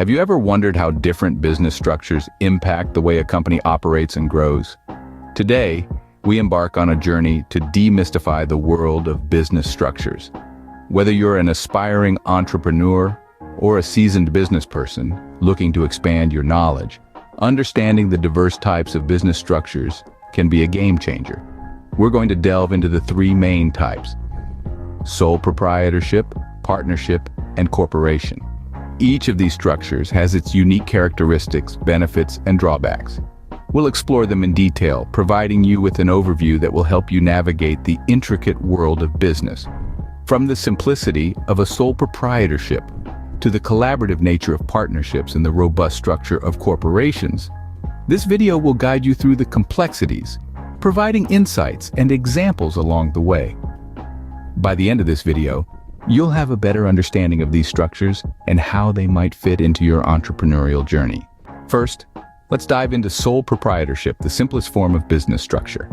Have you ever wondered how different business structures impact the way a company operates and grows? Today, we embark on a journey to demystify the world of business structures. Whether you're an aspiring entrepreneur or a seasoned business person looking to expand your knowledge, understanding the diverse types of business structures can be a game changer. We're going to delve into the three main types: sole proprietorship, partnership, and corporation. Each of these structures has its unique characteristics, benefits, and drawbacks. We'll explore them in detail, providing you with an overview that will help you navigate the intricate world of business. From the simplicity of a sole proprietorship to the collaborative nature of partnerships and the robust structure of corporations, this video will guide you through the complexities, providing insights and examples along the way. By the end of this video, you'll have a better understanding of these structures and how they might fit into your entrepreneurial journey. First, let's dive into sole proprietorship, the simplest form of business structure.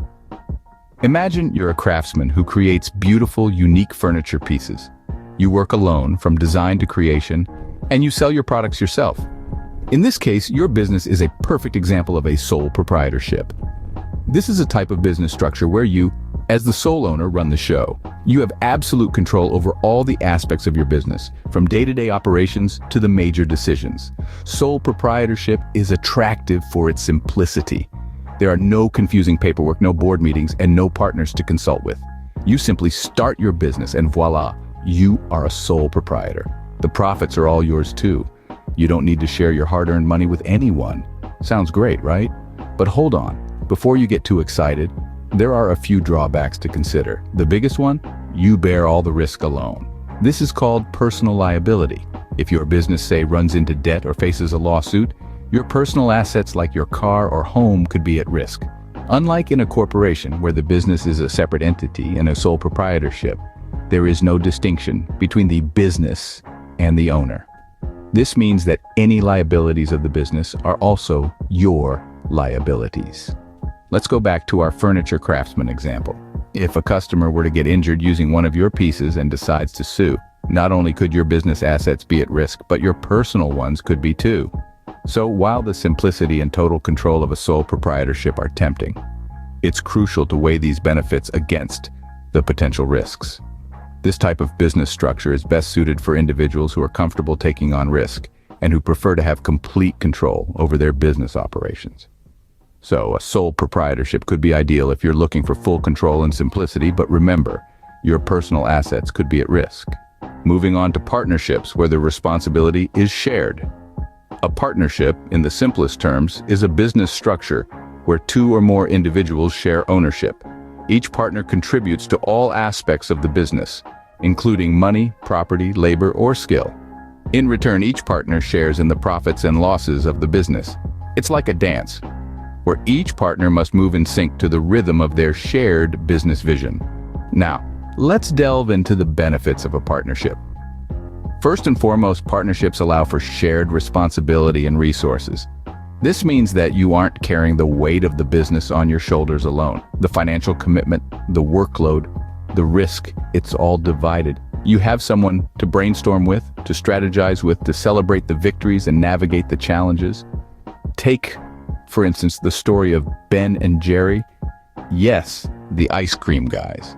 Imagine you're a craftsman who creates beautiful, unique furniture pieces. You work alone from design to creation, and you sell your products yourself. In this case, your business is a perfect example of a sole proprietorship. This is a type of business structure where you, as the sole owner, run the show. You have absolute control over all the aspects of your business, from day-to-day operations to the major decisions. Sole proprietorship is attractive for its simplicity. There are no confusing paperwork, no board meetings, and no partners to consult with. You simply start your business and voila, you are a sole proprietor. The profits are all yours too. You don't need to share your hard-earned money with anyone. Sounds great, right? But hold on, before you get too excited, there are a few drawbacks to consider. The biggest one, you bear all the risk alone. This is called personal liability. If your business, say, runs into debt or faces a lawsuit, your personal assets like your car or home could be at risk. Unlike in a corporation where the business is a separate entity and a sole proprietorship, there is no distinction between the business and the owner. This means that any liabilities of the business are also your liabilities. Let's go back to our furniture craftsman example. If a customer were to get injured using one of your pieces and decides to sue, not only could your business assets be at risk, but your personal ones could be too. So while the simplicity and total control of a sole proprietorship are tempting, it's crucial to weigh these benefits against the potential risks. This type of business structure is best suited for individuals who are comfortable taking on risk and who prefer to have complete control over their business operations. So a sole proprietorship could be ideal if you're looking for full control and simplicity, but remember, your personal assets could be at risk. Moving on to partnerships where the responsibility is shared. A partnership, in the simplest terms, is a business structure where two or more individuals share ownership. Each partner contributes to all aspects of the business, including money, property, labor, or skill. In return, each partner shares in the profits and losses of the business. It's like a dance, where each partner must move in sync to the rhythm of their shared business vision. Now, let's delve into the benefits of a partnership. First and foremost, partnerships allow for shared responsibility and resources. This means that you aren't carrying the weight of the business on your shoulders alone. The financial commitment, the workload, the risk, it's all divided. You have someone to brainstorm with, to strategize with, to celebrate the victories and navigate the challenges. Take, for instance, the story of Ben and Jerry. Yes, the ice cream guys.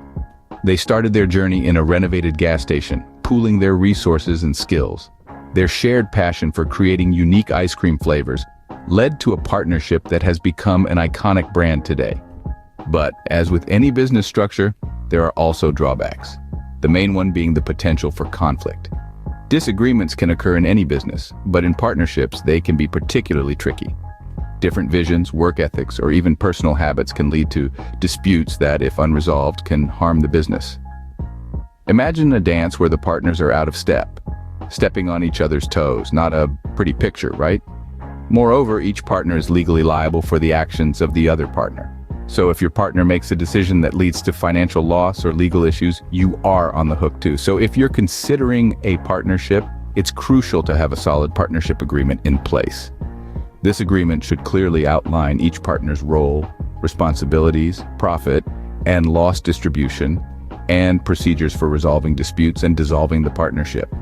They started their journey in a renovated gas station, pooling their resources and skills. Their shared passion for creating unique ice cream flavors led to a partnership that has become an iconic brand today. But as with any business structure, there are also drawbacks. The main one being the potential for conflict. Disagreements can occur in any business, but in partnerships, they can be particularly tricky. Different visions, work ethics, or even personal habits can lead to disputes that, if unresolved, can harm the business. Imagine a dance where the partners are out of step, stepping on each other's toes. Not a pretty picture, right? Moreover, each partner is legally liable for the actions of the other partner. So if your partner makes a decision that leads to financial loss or legal issues, you are on the hook too. So if you're considering a partnership, it's crucial to have a solid partnership agreement in place. This agreement should clearly outline each partner's role, responsibilities, profit and loss distribution, and procedures for resolving disputes and dissolving the partnership.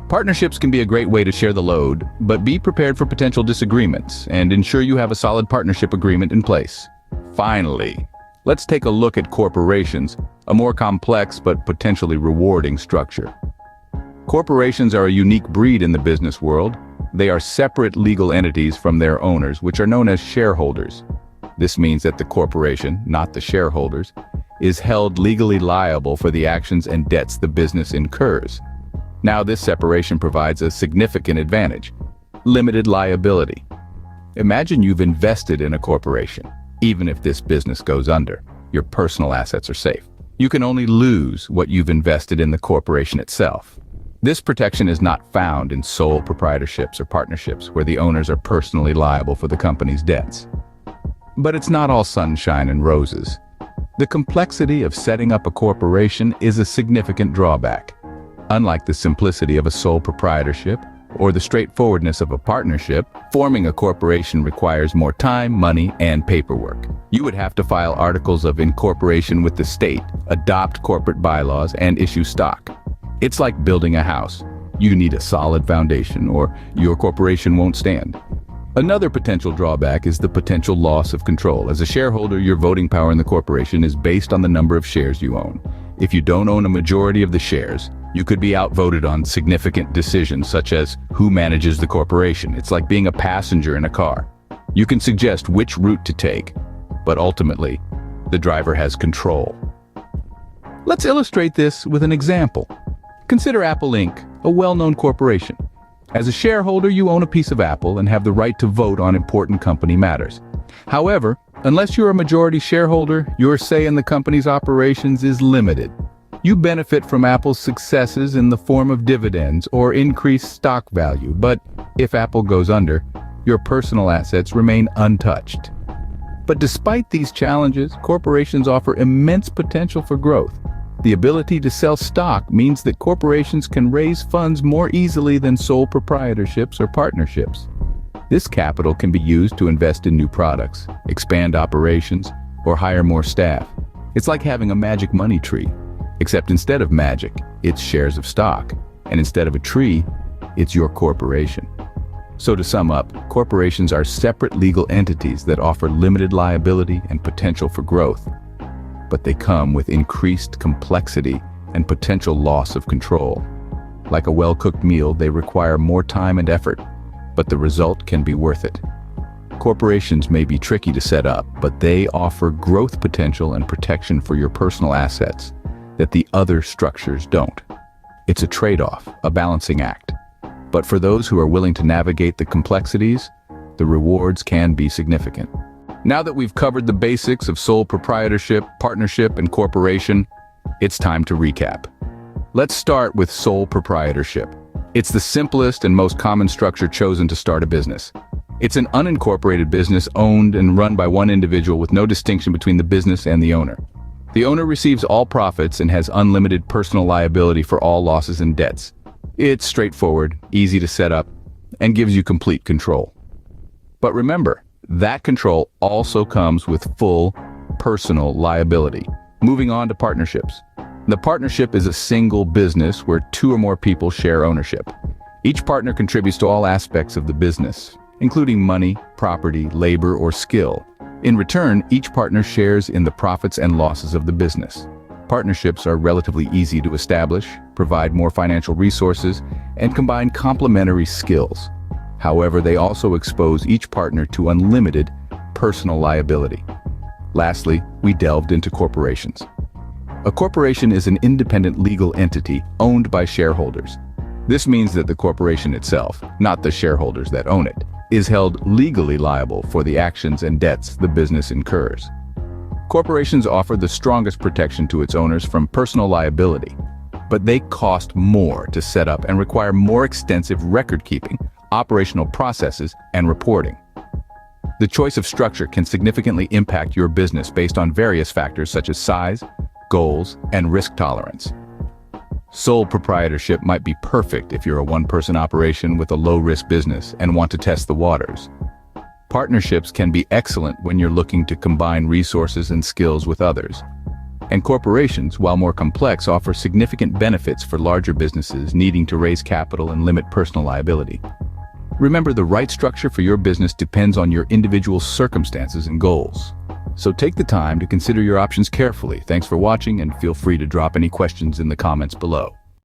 Partnerships can be a great way to share the load, but be prepared for potential disagreements and ensure you have a solid partnership agreement in place. Finally, let's take a look at corporations, a more complex but potentially rewarding structure. Corporations are a unique breed in the business world. They are separate legal entities from their owners, which are known as shareholders. This means that the corporation, not the shareholders, is held legally liable for the actions and debts the business incurs. Now, this separation provides a significant advantage: limited liability. Imagine you've invested in a corporation. Even if this business goes under, your personal assets are safe. You can only lose what you've invested in the corporation itself. This protection is not found in sole proprietorships or partnerships where the owners are personally liable for the company's debts. But it's not all sunshine and roses. The complexity of setting up a corporation is a significant drawback. Unlike the simplicity of a sole proprietorship or the straightforwardness of a partnership, forming a corporation requires more time, money, and paperwork. You would have to file articles of incorporation with the state, adopt corporate bylaws, and issue stock. It's like building a house. You need a solid foundation, or your corporation won't stand. Another potential drawback is the potential loss of control. As a shareholder, your voting power in the corporation is based on the number of shares you own. If you don't own a majority of the shares, you could be outvoted on significant decisions such as who manages the corporation. It's like being a passenger in a car. You can suggest which route to take, but ultimately, the driver has control. Let's illustrate this with an example. Consider Apple Inc., a well-known corporation. As a shareholder, you own a piece of Apple and have the right to vote on important company matters. However, unless you're a majority shareholder, your say in the company's operations is limited. You benefit from Apple's successes in the form of dividends or increased stock value, but if Apple goes under, your personal assets remain untouched. But despite these challenges, corporations offer immense potential for growth. The ability to sell stock means that corporations can raise funds more easily than sole proprietorships or partnerships. This capital can be used to invest in new products, expand operations, or hire more staff. It's like having a magic money tree, except instead of magic, it's shares of stock, and instead of a tree, it's your corporation. So to sum up, corporations are separate legal entities that offer limited liability and potential for growth. But they come with increased complexity and potential loss of control. Like a well-cooked meal, they require more time and effort, but the result can be worth it. Corporations may be tricky to set up, but they offer growth potential and protection for your personal assets that the other structures don't. It's a trade-off, a balancing act. But for those who are willing to navigate the complexities, the rewards can be significant. Now that we've covered the basics of sole proprietorship, partnership, and corporation, it's time to recap. Let's start with sole proprietorship. It's the simplest and most common structure chosen to start a business. It's an unincorporated business owned and run by one individual with no distinction between the business and the owner. The owner receives all profits and has unlimited personal liability for all losses and debts. It's straightforward, easy to set up, and gives you complete control. But remember, that control also comes with full personal liability. Moving on to partnerships. The partnership is a single business where two or more people share ownership. Each partner contributes to all aspects of the business, including money, property, labor, or skill. In return, each partner shares in the profits and losses of the business. Partnerships are relatively easy to establish, provide more financial resources, and combine complementary skills. However, they also expose each partner to unlimited personal liability. Lastly, we delved into corporations. A corporation is an independent legal entity owned by shareholders. This means that the corporation itself, not the shareholders that own it, is held legally liable for the actions and debts the business incurs. Corporations offer the strongest protection to its owners from personal liability, but they cost more to set up and require more extensive record-keeping, operational processes, and reporting. The choice of structure can significantly impact your business based on various factors such as size, goals, and risk tolerance. Sole proprietorship might be perfect if you're a one-person operation with a low-risk business and want to test the waters. Partnerships can be excellent when you're looking to combine resources and skills with others. And corporations, while more complex, offer significant benefits for larger businesses needing to raise capital and limit personal liability. Remember, the right structure for your business depends on your individual circumstances and goals. So take the time to consider your options carefully. Thanks for watching, and feel free to drop any questions in the comments below.